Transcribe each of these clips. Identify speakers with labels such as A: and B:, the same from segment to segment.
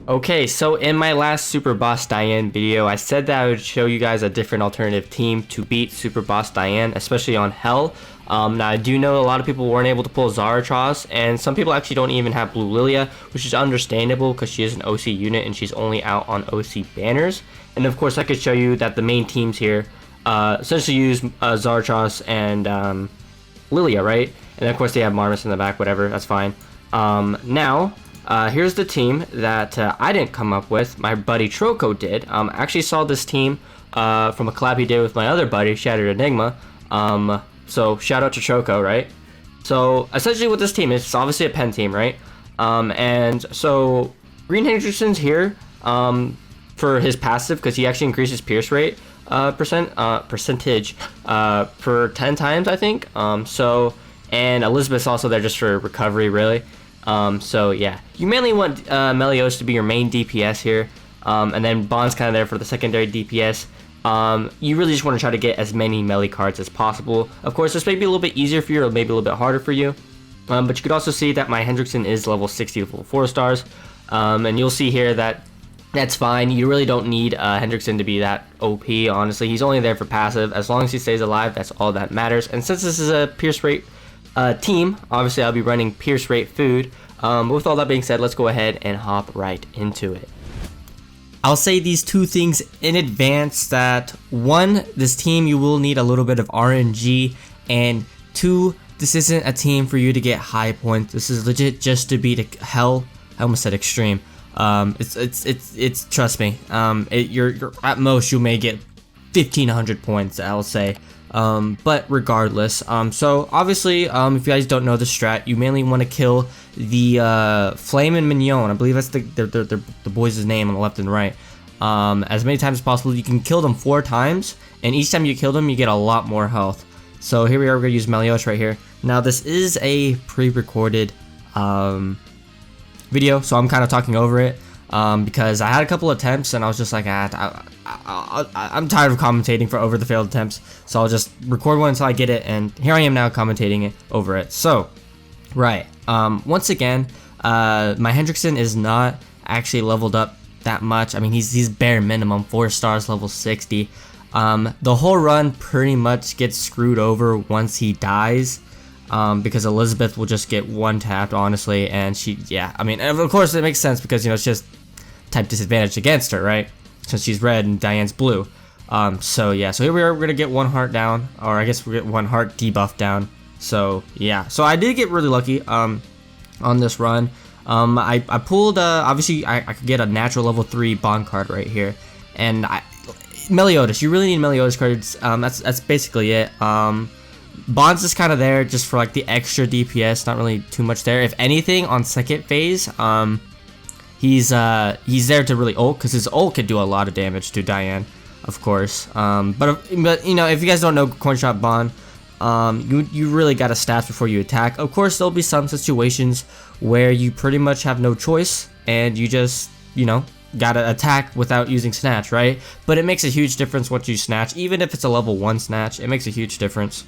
A: Okay, so in my last Super Boss Diane video, I said that I would show you guys a different alternative team to beat Super Boss Diane, especially on Hell. Now I do know a lot of people weren't able to pull Zaratras, and some people actually don't even have Blue Lilia, which is understandable because she is an OC unit and she's only out on OC banners. And of course I could show you that the main teams here essentially use Zaratras and Lilia, right? And of course they have Marmus in the back, whatever, that's fine. Here's the team that I didn't come up with. My buddy Troco did. I actually saw this team from a collab he did with my other buddy, Shattered Enigma. So shout out to Troco, right? So essentially what this team is, it's obviously a pen team, right? And so Green Hendrickson's here for his passive because he actually increases pierce rate percentage for 10 times, I think. And Elizabeth's also there just for recovery, really. So yeah, you mainly want Melios to be your main DPS here, and then Bond's kind of there for the secondary DPS. You really just want to try to get as many melee cards as possible. Of course, this may be a little bit easier for you or maybe a little bit harder for you, but you could also see that my Hendrickson is level 60 to level 4 stars, and you'll see here that that's fine. You really don't need Hendrickson to be that OP, honestly. He's only there for passive. As long as he stays alive, that's all that matters. And since this is a pierce rate team, obviously I'll be running pierce rate food. But with all that being said, let's go ahead and hop right into it. I'll say these two things in advance that one, this team you will need a little bit of RNG, and two, this isn't a team for you to get high points. This is legit just to beat Hell. I almost said extreme. It's trust me. You're at most you may get 1,500 points, I'll say. But regardless, so obviously, if you guys don't know the strat, you mainly want to kill the Flame and Mignon. I believe that's the boys' name on the left and right. As many times as possible. You can kill them 4 times, and each time you kill them, you get a lot more health. So here we are. We're gonna use Melios right here. Now this is a pre-recorded video, so I'm kind of talking over it. Because I had a couple attempts and I was just like, I'm tired of commentating for over the failed attempts, so I'll just record one until I get it, and here I am now commentating it over it. So, right, once again, my Hendrickson is not actually leveled up that much. I mean, he's bare minimum 4 stars, level 60. The whole run pretty much gets screwed over once he dies. Because Elizabeth will just get one tapped, honestly, and I mean, of course it makes sense because, you know, it's just type disadvantage against her, right? Since she's red and Diane's blue. So yeah, so here we are, we're gonna get 1 heart down, or I guess we get 1 heart debuff down. So yeah, so I did get really lucky, on this run. I pulled, obviously I could get a natural level 3 bond card right here, and Meliodas, you really need Meliodas cards, that's basically it. Bond's just kind of there just for like the extra DPS, not really too much there. If anything, on second phase, he's there to really ult, because his ult could do a lot of damage to Diane, of course. But you know, if you guys don't know Coin Shop Bond, you really gotta stats before you attack. Of course, there'll be some situations where you pretty much have no choice and you just, you know, gotta attack without using snatch, right? But it makes a huge difference once you snatch, even if it's a level 1 snatch. It makes a huge difference.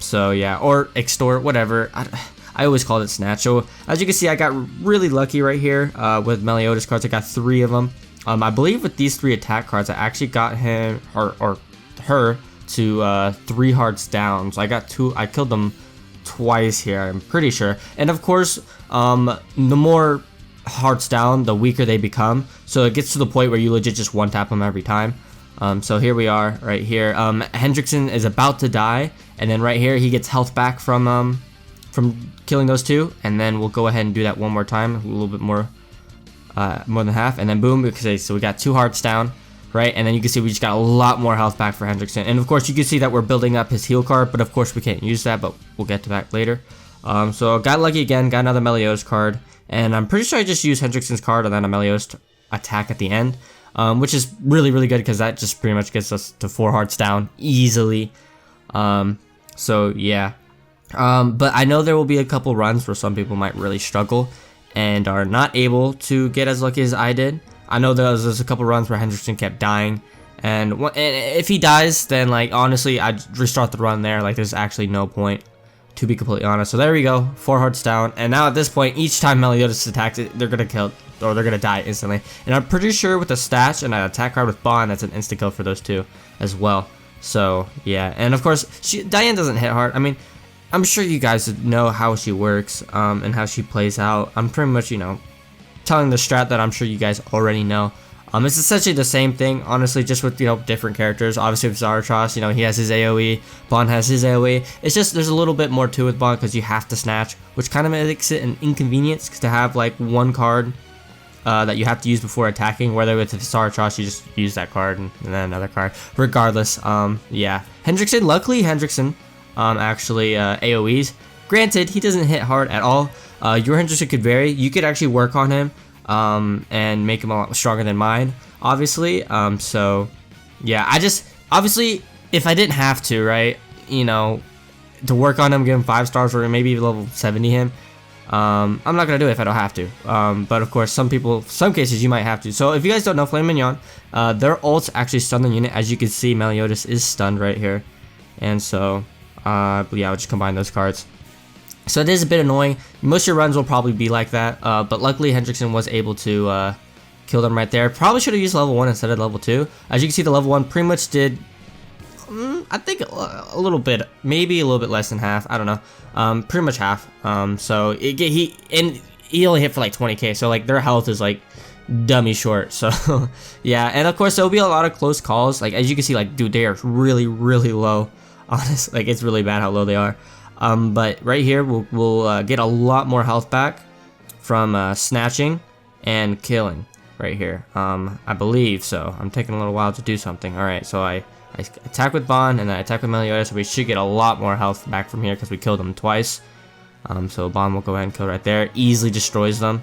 A: So yeah, or extort, whatever. I always called it snatch. So as you can see, I got really lucky right here with Meliodas cards. I got 3 of them. I believe with these 3 attack cards, I actually got him or her to 3 hearts down. So I got 2. I killed them twice here, I'm pretty sure. And of course, the more hearts down, the weaker they become. So it gets to the point where you legit just one tap them every time. So here we are right here. Hendrickson is about to die, and then right here he gets health back from killing those 2, and then we'll go ahead and do that one more time, a little bit more than half, and then boom. Okay, so we got 2 hearts down, right? And then you can see we just got a lot more health back for Hendrickson, and of course you can see that we're building up his heal card, but of course we can't use that, but we'll get to that later. So got lucky again, got another Meliodas card, and I'm pretty sure I just used Hendrickson's card and then a Meliodas attack at the end. Which is really, really good because that just pretty much gets us to 4 hearts down easily. So yeah. But I know there will be a couple runs where some people might really struggle and are not able to get as lucky as I did. I know there's a couple runs where Hendrickson kept dying, and if he dies, then like honestly, I'd restart the run there. Like there's actually no point, to be completely honest. So there we go, 4 hearts down, and now at this point, each time Meliodas attacks it, they're gonna kill or they're gonna die instantly. And I'm pretty sure with a stats and an attack card with Bond, that's an insta kill for those two as well. So yeah, and of course Diane doesn't hit hard. I mean, I'm sure you guys know how she works and how she plays out. I'm pretty much, you know, telling the strat that I'm sure you guys already know. It's essentially the same thing, honestly, just with, you know, different characters. Obviously with Zaratras, you know, he has his AoE, Bond has his AoE. It's just, there's a little bit more to it with Bond because you have to snatch, which kind of makes it an inconvenience to have like one card that you have to use before attacking, whether with Zaratras you just use that card and then another card. Regardless, yeah. Hendrickson, luckily Hendrickson actually AoEs. Granted, he doesn't hit hard at all. Your Hendrickson could vary. You could actually work on him and make him a lot stronger than mine, obviously. So yeah, I just, obviously, if I didn't have to, right, you know, to work on him, give him 5 stars or maybe level 70 him, I'm not gonna do it if I don't have to. But of course, some cases you might have to. So if you guys don't know, Flame Mignon, their ults actually stun the unit. As you can see, Meliodas is stunned right here, and so yeah, I'll just combine those cards. So it is a bit annoying. Most of your runs will probably be like that, but luckily Hendrickson was able to kill them right there. Probably should have used level 1 instead of level 2. As you can see, the level 1 pretty much did, I think, a little bit, maybe a little bit less than half. I don't know, pretty much half. So he only hit for like 20k, so like their health is like dummy short. So yeah, and of course there'll be a lot of close calls. Like as you can see, like dude, they are really low. Honestly, like it's really bad how low they are. But right here we'll get a lot more health back from snatching and killing right here. I believe so. I'm taking a little while to do something. Alright, so I attack with Bond and then I attack with Meliodas, so we should get a lot more health back from here because we killed them twice. So Bond will go ahead and kill right there. Easily destroys them.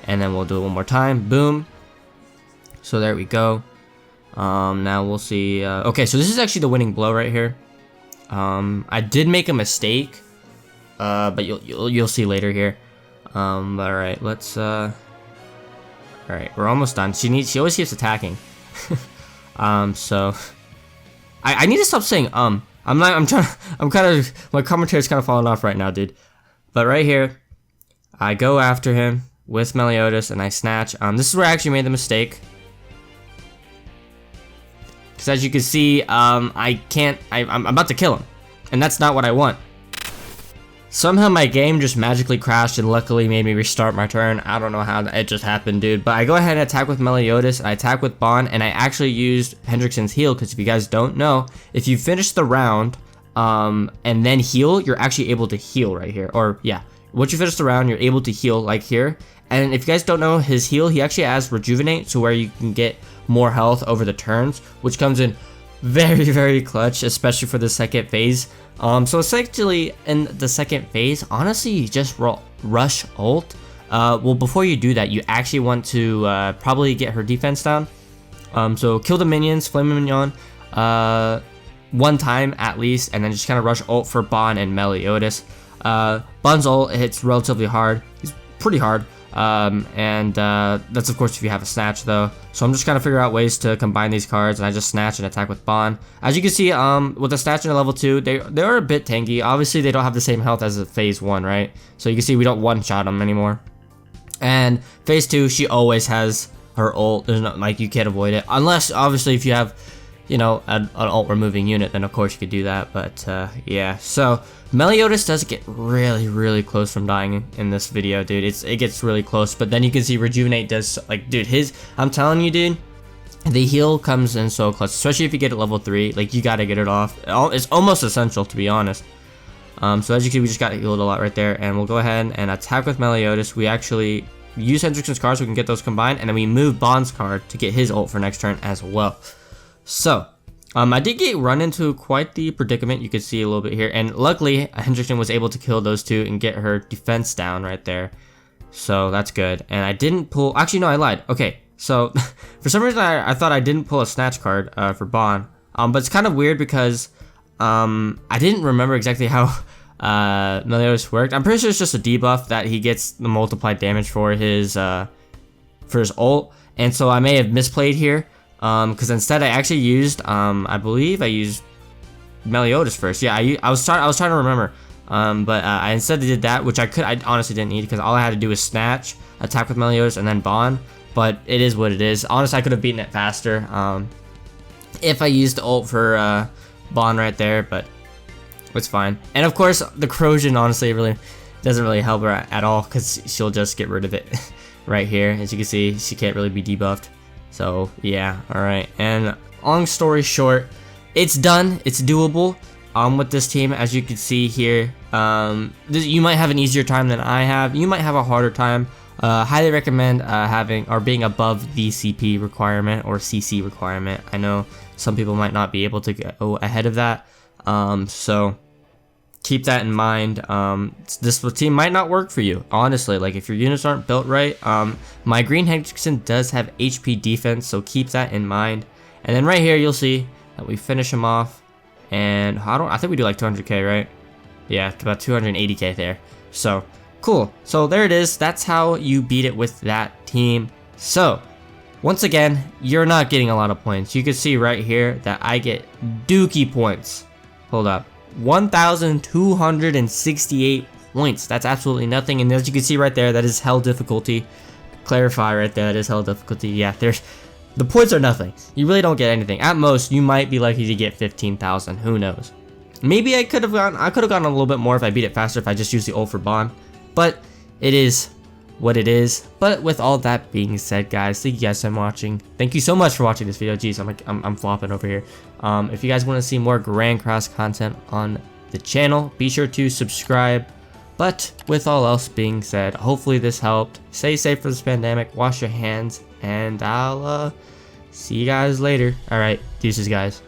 A: And then we'll do it one more time. Boom. So there we go. Now we'll see. Okay, so this is actually the winning blow right here. I did make a mistake, but you'll see later here. All right, let's. All right, we're almost done. She always keeps attacking. So I need to stop saying I'm kind of, my commentary's kind of falling off right now, dude. But right here, I go after him with Meliodas and I snatch. This is where I actually made the mistake. Because as you can see, I'm about to kill him, and that's not what I want. Somehow my game just magically crashed and luckily made me restart my turn. I don't know how it just happened, dude. But I go ahead and attack with Meliodas, I attack with Bond, and I actually used Hendrickson's heal, because if you guys don't know, if you finish the round and then heal, you're actually able to heal right here. Or yeah, once you finish the round, you're able to heal like here. And if you guys don't know his heal, he actually has Rejuvenate, so where you can get more health over the turns, which comes in very clutch, especially for the second phase. So essentially in the second phase, honestly, you just rush ult. Well, before you do that, you actually want to probably get her defense down. So kill the minions, Flame Mignon, one time at least, and then just kind of rush ult for Bond and Meliodas. Bond's ult hits relatively hard. He's pretty hard. That's of course if you have a snatch though. So I'm just trying to figure out ways to combine these cards, and I just snatch and attack with Bond. As you can see, with the snatch in a level 2, they are a bit tanky. Obviously they don't have the same health as a phase 1, right? So you can see we don't one-shot them anymore. And phase 2, she always has her ult. There's no, like, you can't avoid it, unless obviously if you have, you know, an ult removing unit, then of course you could do that. But yeah, so Meliodas does get really close from dying in this video, dude. It gets really close, but then you can see Rejuvenate does, like, dude, I'm telling you, dude, the heal comes in so clutch, especially if you get it level 3. Like, you gotta get it off. It's almost essential, to be honest. So as you can see, we just got healed a lot right there, and we'll go ahead and attack with Meliodas. We actually use Hendrickson's card so we can get those combined, and then we move Bond's card to get his ult for next turn as well. So I did get run into quite the predicament, you can see a little bit here, and luckily Hendrickson was able to kill those two and get her defense down right there, so that's good. And I didn't pull, actually no, I lied. Okay, so for some reason I thought I didn't pull a snatch card for Bond, but it's kind of weird because I didn't remember exactly how Meliodas worked. I'm pretty sure it's just a debuff that he gets the multiplied damage for his ult, and so I may have misplayed here. Because instead I actually used, I believe I used Meliodas first. Yeah, I was trying to remember. But I instead did that, which I honestly didn't need, because all I had to do was snatch, attack with Melios, and then bond. But it is what it is. Honestly, I could have beaten it faster if I used ult for bond right there, but it's fine. And of course, the corrosion honestly really doesn't really help her at all, because she'll just get rid of it right here. As you can see, she can't really be debuffed. So yeah, alright. And long story short, it's done. It's doable with this team. As you can see here, you might have an easier time than I have. You might have a harder time. Highly recommend having or being above the CP requirement or CC requirement. I know some people might not be able to go ahead of that, so keep that in mind. This team might not work for you, honestly. Like, if your units aren't built right. My Green Hendrickson does have HP defense, so keep that in mind. And then right here, you'll see that we finish him off, and I think we do like 200k, right? Yeah, about 280k there. So cool. So there it is. That's how you beat it with that team. So once again, you're not getting a lot of points. You can see right here that I get dookie points. Hold up. 1,268 points. That's absolutely nothing. And as you can see right there, that is hell difficulty. Clarify right there, that is hell difficulty. Yeah, the points are nothing. You really don't get anything. At most, you might be lucky to get 15,000. Who knows? Maybe I could have gotten a little bit more if I beat it faster, if I just used the ult for bond. But it is what it is. But with all that being said, guys, thank you guys so much for watching. Thank you so much for watching this video. Jeez, I'm flopping over here. If you guys want to see more Grand Cross content on the channel, be sure to subscribe. But with all else being said, hopefully this helped. Stay safe for this pandemic. Wash your hands, and I'll see you guys later. All right, deuces, guys.